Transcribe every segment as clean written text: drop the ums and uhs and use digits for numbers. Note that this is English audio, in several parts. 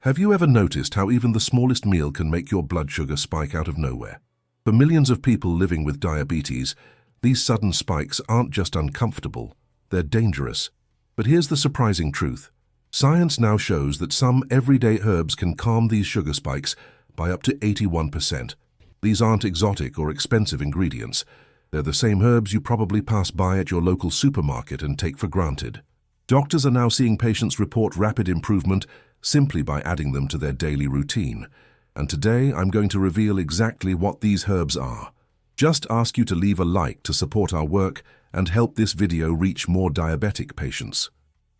Have you ever noticed how even the smallest meal can make your blood sugar spike out of nowhere? For millions of people living with diabetes, these sudden spikes aren't just uncomfortable, they're dangerous. But here's the surprising truth. Science now shows that some everyday herbs can calm these sugar spikes by up to 81%. These aren't exotic or expensive ingredients. They're the same herbs you probably pass by at your local supermarket and take for granted. Doctors are now seeing patients report rapid improvement simply by adding them to their daily routine. And today I'm going to reveal exactly what these herbs are. Just ask you to leave a like to support our work and help this video reach more diabetic patients.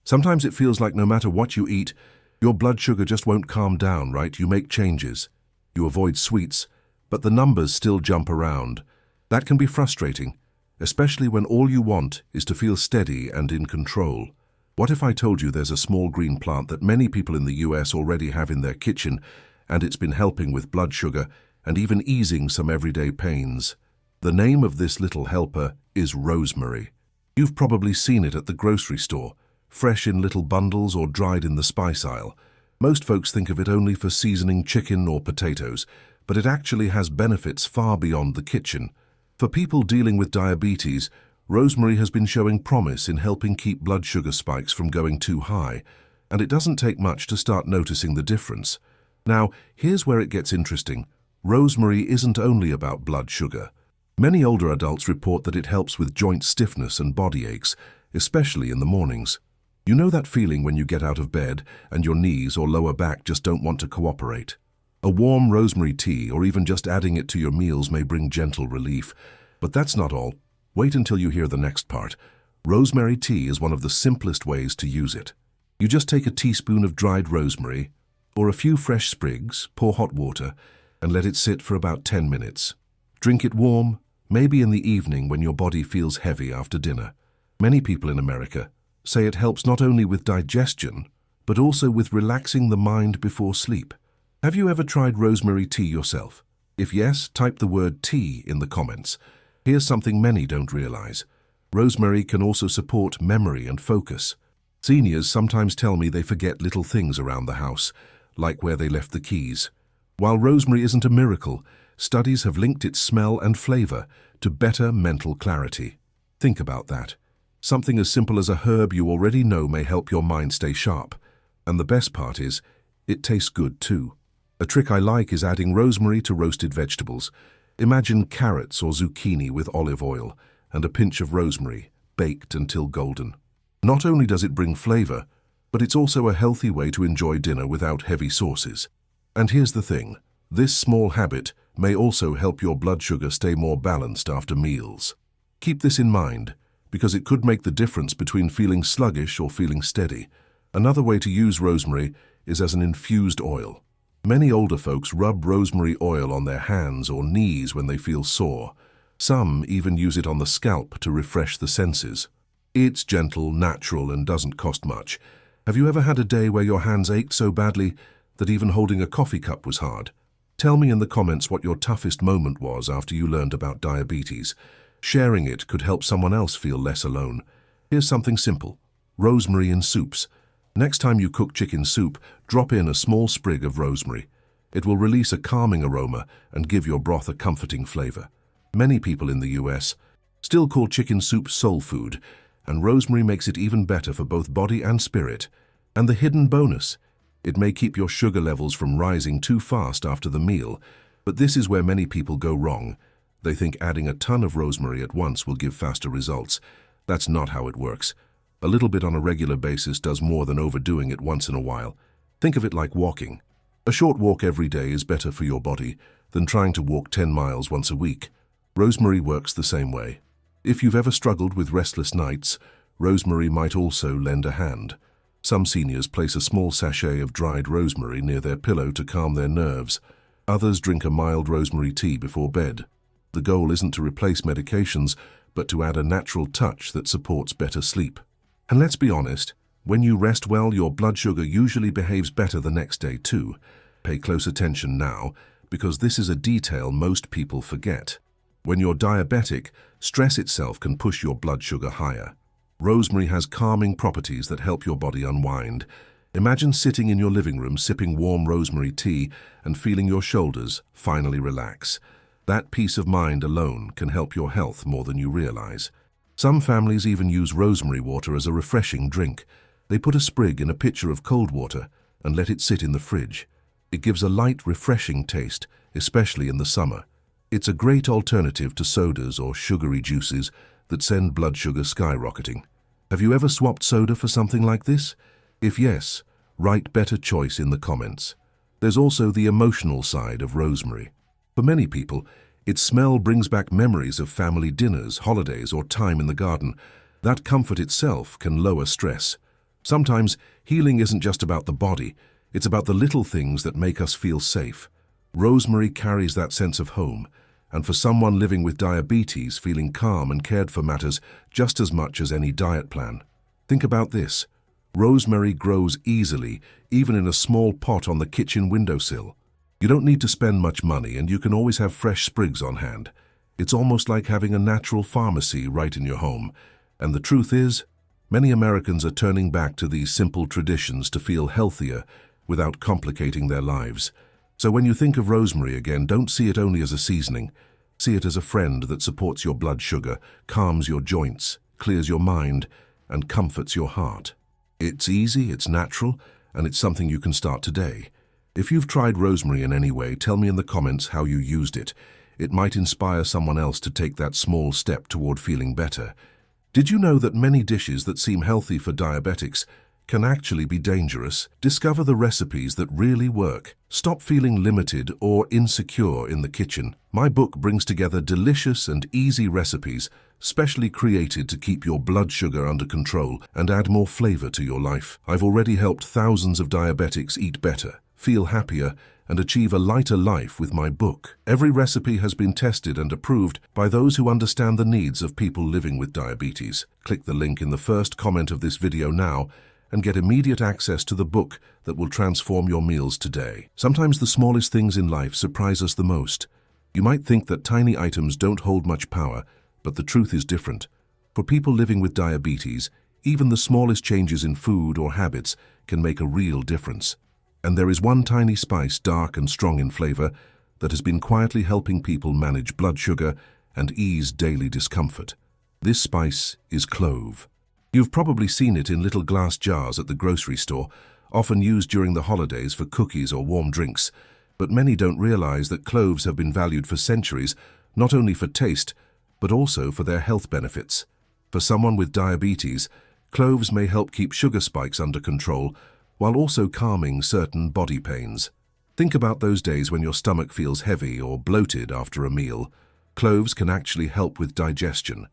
Sometimes it feels like no matter what you eat, your blood sugar just won't calm down, right? You make changes. You avoid sweets, but the numbers still jump around. That can be frustrating, especially when all you want is to feel steady and in control. What if I told you there's a small green plant that many people in the US already have in their kitchen, and it's been helping with blood sugar and even easing some everyday pains? The name of this little helper is rosemary. You've probably seen it at the grocery store, fresh in little bundles or dried in the spice aisle. Most folks think of it only for seasoning chicken or potatoes, but it actually has benefits far beyond the kitchen. For people dealing with diabetes, rosemary has been showing promise in helping keep blood sugar spikes from going too high, and it doesn't take much to start noticing the difference. Now, here's where it gets interesting. Rosemary isn't only about blood sugar. Many older adults report that it helps with joint stiffness and body aches, especially in the mornings. You know that feeling when you get out of bed and your knees or lower back just don't want to cooperate? A warm rosemary tea or even just adding it to your meals may bring gentle relief. But that's not all. Wait until you hear the next part. Rosemary tea is one of the simplest ways to use it. You just take a teaspoon of dried rosemary or a few fresh sprigs, pour hot water, and let it sit for about 10 minutes. Drink it warm, maybe in the evening when your body feels heavy after dinner. Many people in America say it helps not only with digestion, but also with relaxing the mind before sleep. Have you ever tried rosemary tea yourself? If yes, type the word tea in the comments. Here's something many don't realize. Rosemary can also support memory and focus. Seniors sometimes tell me they forget little things around the house, like where they left the keys. While rosemary isn't a miracle, studies have linked its smell and flavor to better mental clarity. Think about that. Something as simple as a herb you already know may help your mind stay sharp. And the best part is, it tastes good too. A trick I like is adding rosemary to roasted vegetables. Imagine carrots or zucchini with olive oil and a pinch of rosemary, baked until golden. Not only does it bring flavor, but it's also a healthy way to enjoy dinner without heavy sauces. And here's the thing, this small habit may also help your blood sugar stay more balanced after meals. Keep this in mind, because it could make the difference between feeling sluggish or feeling steady. Another way to use rosemary is as an infused oil. Many older folks rub rosemary oil on their hands or knees when they feel sore. Some even use it on the scalp to refresh the senses. It's gentle, natural, and doesn't cost much. Have you ever had a day where your hands ached so badly that even holding a coffee cup was hard? Tell me in the comments what your toughest moment was after you learned about diabetes. Sharing it could help someone else feel less alone. Here's something simple. Rosemary in soups. Next time you cook chicken soup, drop in a small sprig of rosemary. It will release a calming aroma and give your broth a comforting flavor. Many people in the US still call chicken soup soul food, and rosemary makes it even better for both body and spirit. And the hidden bonus, it may keep your sugar levels from rising too fast after the meal, but this is where many people go wrong. They think adding a ton of rosemary at once will give faster results. That's not how it works. A little bit on a regular basis does more than overdoing it once in a while. Think of it like walking. A short walk every day is better for your body than trying to walk 10 miles once a week. Rosemary works the same way. If you've ever struggled with restless nights, rosemary might also lend a hand. Some seniors place a small sachet of dried rosemary near their pillow to calm their nerves. Others drink a mild rosemary tea before bed. The goal isn't to replace medications, but to add a natural touch that supports better sleep. And let's be honest, when you rest well, your blood sugar usually behaves better the next day too. Pay close attention now, because this is a detail most people forget. When you're diabetic, stress itself can push your blood sugar higher. Rosemary has calming properties that help your body unwind. Imagine sitting in your living room sipping warm rosemary tea and feeling your shoulders finally relax. That peace of mind alone can help your health more than you realize. Some families even use rosemary water as a refreshing drink. They put a sprig in a pitcher of cold water and let it sit in the fridge. It gives a light, refreshing taste, especially in the summer. It's a great alternative to sodas or sugary juices that send blood sugar skyrocketing. Have you ever swapped soda for something like this? If yes, write better choice in the comments. There's also the emotional side of rosemary. For many people, its smell brings back memories of family dinners, holidays, or time in the garden. That comfort itself can lower stress. Sometimes healing isn't just about the body, it's about the little things that make us feel safe. Rosemary carries that sense of home, and for someone living with diabetes, feeling calm and cared for matters just as much as any diet plan. Think about this. Rosemary grows easily, even in a small pot on the kitchen windowsill. You don't need to spend much money, and you can always have fresh sprigs on hand. It's almost like having a natural pharmacy right in your home. And the truth is, many Americans are turning back to these simple traditions to feel healthier without complicating their lives. So when you think of rosemary again, don't see it only as a seasoning. See it as a friend that supports your blood sugar, calms your joints, clears your mind, and comforts your heart. It's easy, it's natural, and it's something you can start today. If you've tried rosemary in any way, tell me in the comments how you used it. It might inspire someone else to take that small step toward feeling better. Did you know that many dishes that seem healthy for diabetics can actually be dangerous? Discover the recipes that really work. Stop feeling limited or insecure in the kitchen. My book brings together delicious and easy recipes, specially created to keep your blood sugar under control and add more flavor to your life. I've already helped thousands of diabetics eat better, feel happier, and achieve a lighter life with my book. Every recipe has been tested and approved by those who understand the needs of people living with diabetes. Click the link in the first comment of this video now and get immediate access to the book that will transform your meals today. Sometimes the smallest things in life surprise us the most. You might think that tiny items don't hold much power, but the truth is different. For people living with diabetes, even the smallest changes in food or habits can make a real difference. And there is one tiny spice, dark and strong in flavor, that has been quietly helping people manage blood sugar and ease daily discomfort. This spice is clove. You've probably seen it in little glass jars at the grocery store, often used during the holidays for cookies or warm drinks. But many don't realize that cloves have been valued for centuries, not only for taste, but also for their health benefits. For someone with diabetes, cloves may help keep sugar spikes under control, while also calming certain body pains. Think about those days when your stomach feels heavy or bloated after a meal. Cloves can actually help with digestion.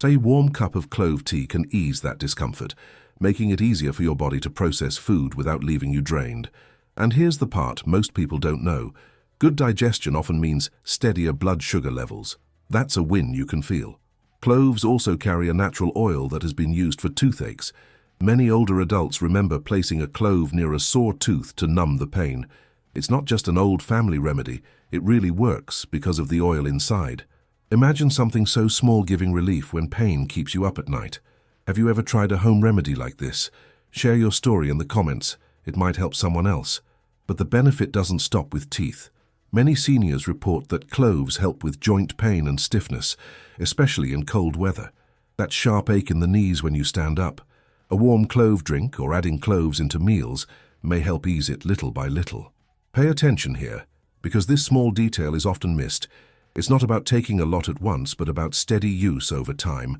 A warm cup of clove tea can ease that discomfort, making it easier for your body to process food without leaving you drained. And here's the part most people don't know. Good digestion often means steadier blood sugar levels. That's a win you can feel. Cloves also carry a natural oil that has been used for toothaches. Many older adults remember placing a clove near a sore tooth to numb the pain. It's not just an old family remedy, it really works because of the oil inside. Imagine something so small giving relief when pain keeps you up at night. Have you ever tried a home remedy like this? Share your story in the comments. It might help someone else. But the benefit doesn't stop with teeth. Many seniors report that cloves help with joint pain and stiffness, especially in cold weather. That sharp ache in the knees when you stand up. A warm clove drink or adding cloves into meals may help ease it little by little. Pay attention here, because this small detail is often missed. It's not about taking a lot at once, but about steady use over time.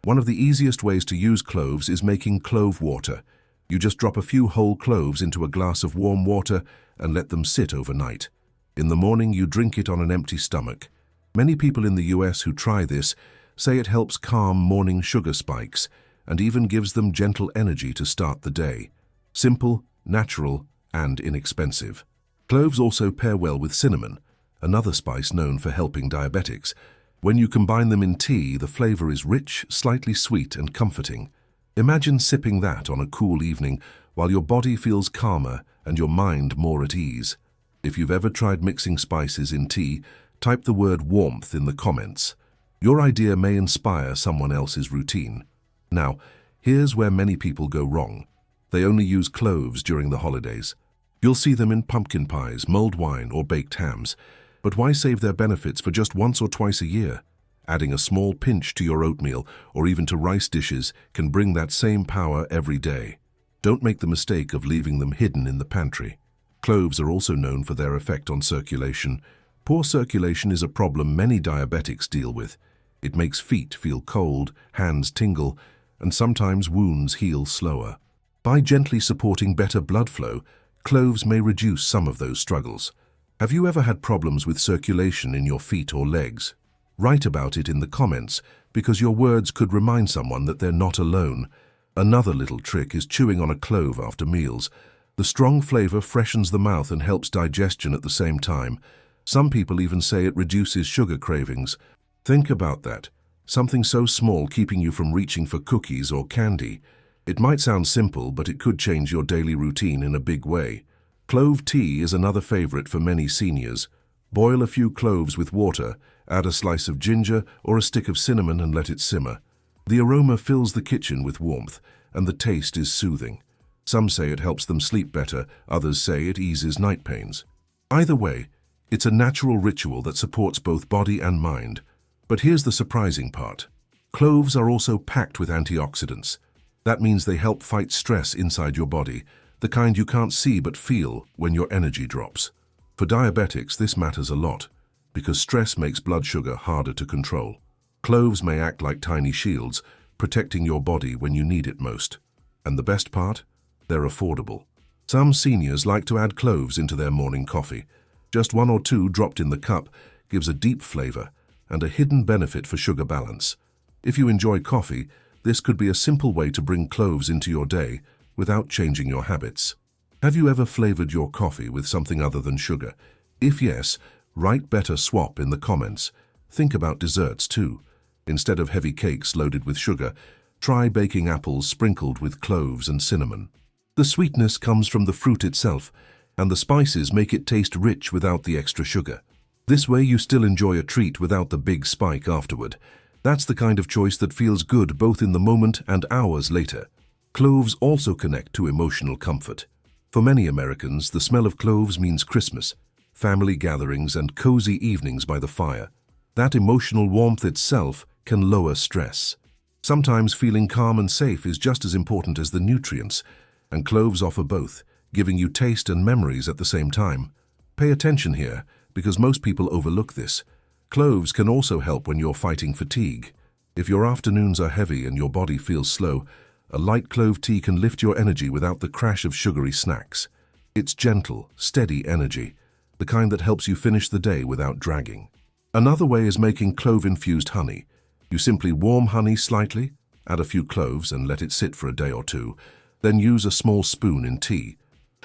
One of the easiest ways to use cloves is making clove water. You just drop a few whole cloves into a glass of warm water and let them sit overnight. In the morning, you drink it on an empty stomach. Many people in the US who try this say it helps calm morning sugar spikes and even gives them gentle energy to start the day. Simple, natural, and inexpensive. Cloves also pair well with cinnamon, another spice known for helping diabetics. When you combine them in tea, the flavor is rich, slightly sweet, and comforting. Imagine sipping that on a cool evening while your body feels calmer and your mind more at ease. If you've ever tried mixing spices in tea, type the word warmth in the comments. Your idea may inspire someone else's routine. Now, here's where many people go wrong. They only use cloves during the holidays. You'll see them in pumpkin pies, mulled wine, or baked hams. But why save their benefits for just once or twice a year? Adding a small pinch to your oatmeal or even to rice dishes can bring that same power every day. Don't make the mistake of leaving them hidden in the pantry. Cloves are also known for their effect on circulation. Poor circulation is a problem many diabetics deal with. It makes feet feel cold, hands tingle, and sometimes wounds heal slower. By gently supporting better blood flow, cloves may reduce some of those struggles. Have you ever had problems with circulation in your feet or legs? Write about it in the comments, because your words could remind someone that they're not alone. Another little trick is chewing on a clove after meals. The strong flavor freshens the mouth and helps digestion at the same time. Some people even say it reduces sugar cravings. Think about that. Something so small keeping you from reaching for cookies or candy. It might sound simple, but it could change your daily routine in a big way. Clove tea is another favorite for many seniors. Boil a few cloves with water, add a slice of ginger or a stick of cinnamon and let it simmer. The aroma fills the kitchen with warmth, and the taste is soothing. Some say it helps them sleep better, others say it eases night pains. Either way, it's a natural ritual that supports both body and mind. But here's the surprising part. Cloves are also packed with antioxidants. That means they help fight stress inside your body, the kind you can't see but feel when your energy drops. For diabetics, this matters a lot, because stress makes blood sugar harder to control. Cloves may act like tiny shields, protecting your body when you need it most. And the best part? They're affordable. Some seniors like to add cloves into their morning coffee. Just one or two dropped in the cup gives a deep flavor and a hidden benefit for sugar balance. If you enjoy coffee, this could be a simple way to bring cloves into your day without changing your habits. Have you ever flavored your coffee with something other than sugar? If yes, write "better swap" in the comments. Think about desserts too. Instead of heavy cakes loaded with sugar, try baking apples sprinkled with cloves and cinnamon. The sweetness comes from the fruit itself, and the spices make it taste rich without the extra sugar. This way you still enjoy a treat without the big spike afterward. That's the kind of choice that feels good both in the moment and hours later. Cloves also connect to emotional comfort. For many Americans, the smell of cloves means Christmas, family gatherings, and cozy evenings by the fire. That emotional warmth itself can lower stress. Sometimes feeling calm and safe is just as important as the nutrients, and cloves offer both, giving you taste and memories at the same time. Pay attention here, because most people overlook this. Cloves can also help when you're fighting fatigue. If your afternoons are heavy and your body feels slow, a light clove tea can lift your energy without the crash of sugary snacks. It's gentle, steady energy, the kind that helps you finish the day without dragging. Another way is making clove-infused honey. You simply warm honey slightly, add a few cloves and let it sit for a day or two, then use a small spoon in tea.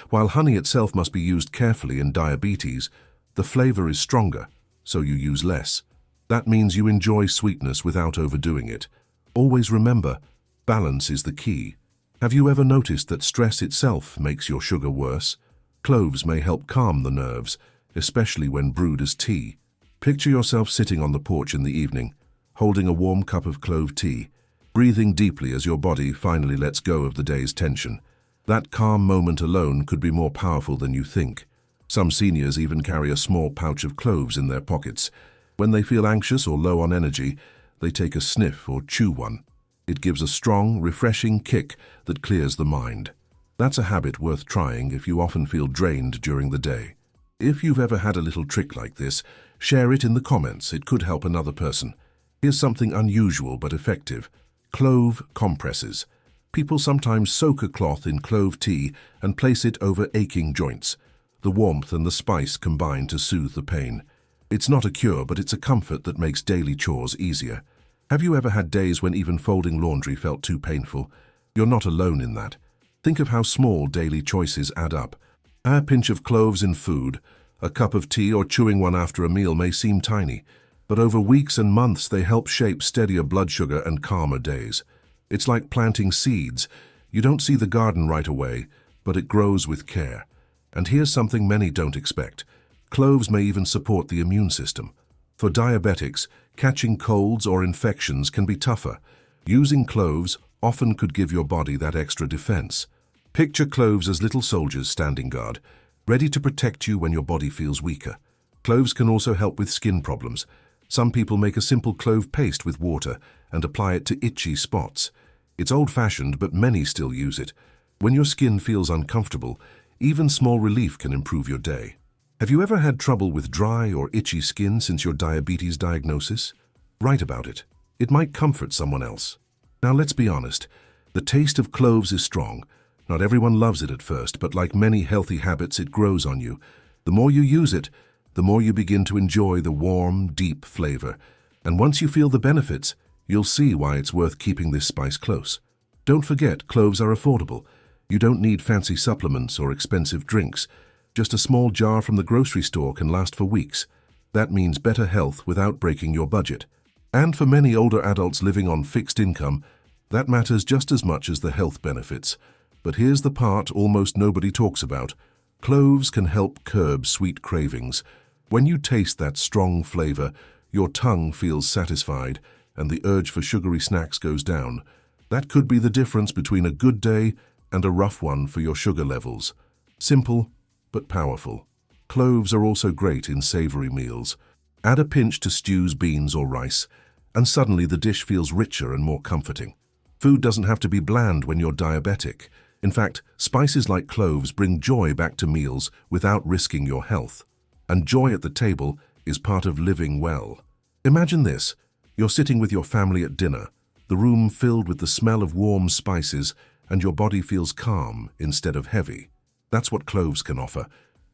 While honey itself must be used carefully in diabetes, the flavor is stronger, so you use less. That means you enjoy sweetness without overdoing it. Always remember, balance is the key. Have you ever noticed that stress itself makes your sugar worse? Cloves may help calm the nerves, especially when brewed as tea. Picture yourself sitting on the porch in the evening, holding a warm cup of clove tea, breathing deeply as your body finally lets go of the day's tension. That calm moment alone could be more powerful than you think. Some seniors even carry a small pouch of cloves in their pockets. When they feel anxious or low on energy, they take a sniff or chew one. It gives a strong, refreshing kick that clears the mind. That's a habit worth trying if you often feel drained during the day. If you've ever had a little trick like this, share it in the comments. It could help another person. Here's something unusual but effective. Clove compresses. People sometimes soak a cloth in clove tea and place it over aching joints. The warmth and the spice combine to soothe the pain. It's not a cure, but it's a comfort that makes daily chores easier. Have you ever had days when even folding laundry felt too painful? You're not alone in that. Think of how small daily choices add up. A pinch of cloves in food, a cup of tea, or chewing one after a meal may seem tiny, but over weeks and months they help shape steadier blood sugar and calmer days. It's like planting seeds. You don't see the garden right away, but it grows with care. And here's something many don't expect. Cloves may even support the immune system. For diabetics, catching colds or infections can be tougher. Using cloves often could give your body that extra defense. Picture cloves as little soldiers standing guard, ready to protect you when your body feels weaker. Cloves can also help with skin problems. Some people make a simple clove paste with water and apply it to itchy spots. It's old-fashioned, but many still use it. When your skin feels uncomfortable, even small relief can improve your day. Have you ever had trouble with dry or itchy skin since your diabetes diagnosis? Write about it. It might comfort someone else. Now let's be honest. The taste of cloves is strong. Not everyone loves it at first, but like many healthy habits, it grows on you. The more you use it, the more you begin to enjoy the warm, deep flavor. And once you feel the benefits, you'll see why it's worth keeping this spice close. Don't forget, cloves are affordable. You don't need fancy supplements or expensive drinks. Just a small jar from the grocery store can last for weeks. That means better health without breaking your budget. And for many older adults living on fixed income, that matters just as much as the health benefits. But here's the part almost nobody talks about. Cloves can help curb sweet cravings. When you taste that strong flavor, your tongue feels satisfied and the urge for sugary snacks goes down. That could be the difference between a good day and a rough one for your sugar levels. Simple, but powerful. Cloves are also great in savory meals. Add a pinch to stews, beans, or rice, and suddenly the dish feels richer and more comforting. Food doesn't have to be bland when you're diabetic. In fact, spices like cloves bring joy back to meals without risking your health. And joy at the table is part of living well. Imagine this. You're sitting with your family at dinner, the room filled with the smell of warm spices, and your body feels calm instead of heavy. That's what cloves can offer.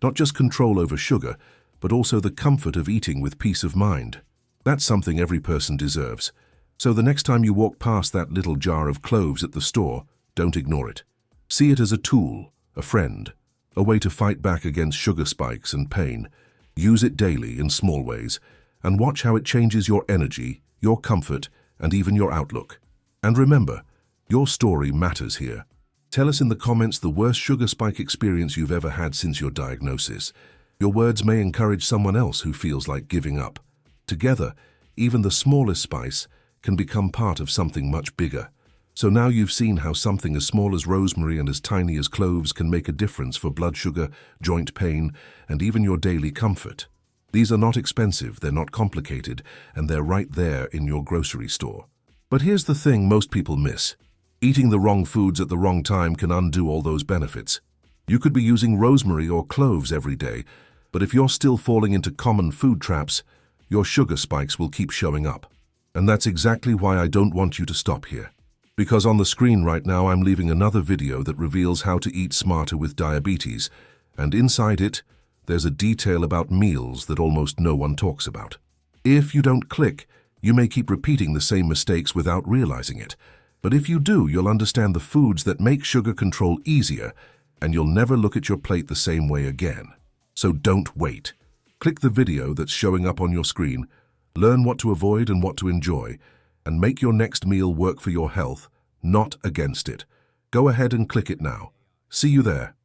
Not just control over sugar, but also the comfort of eating with peace of mind. That's something every person deserves. So the next time you walk past that little jar of cloves at the store, don't ignore it. See it as a tool, a friend, a way to fight back against sugar spikes and pain. Use it daily in small ways, and watch how it changes your energy, your comfort, and even your outlook. And remember, your story matters here. Tell us in the comments the worst sugar spike experience you've ever had since your diagnosis. Your words may encourage someone else who feels like giving up. Together, even the smallest spice can become part of something much bigger. So now you've seen how something as small as rosemary and as tiny as cloves can make a difference for blood sugar, joint pain, and even your daily comfort. These are not expensive, they're not complicated, and they're right there in your grocery store. But here's the thing most people miss. Eating the wrong foods at the wrong time can undo all those benefits. You could be using rosemary or cloves every day, but if you're still falling into common food traps, your sugar spikes will keep showing up. And that's exactly why I don't want you to stop here. Because on the screen right now I'm leaving another video that reveals how to eat smarter with diabetes, and inside it, there's a detail about meals that almost no one talks about. If you don't click, you may keep repeating the same mistakes without realizing it. But if you do, you'll understand the foods that make sugar control easier, and you'll never look at your plate the same way again. So don't wait. Click the video that's showing up on your screen, learn what to avoid and what to enjoy, and make your next meal work for your health, not against it. Go ahead and click it now. See you there.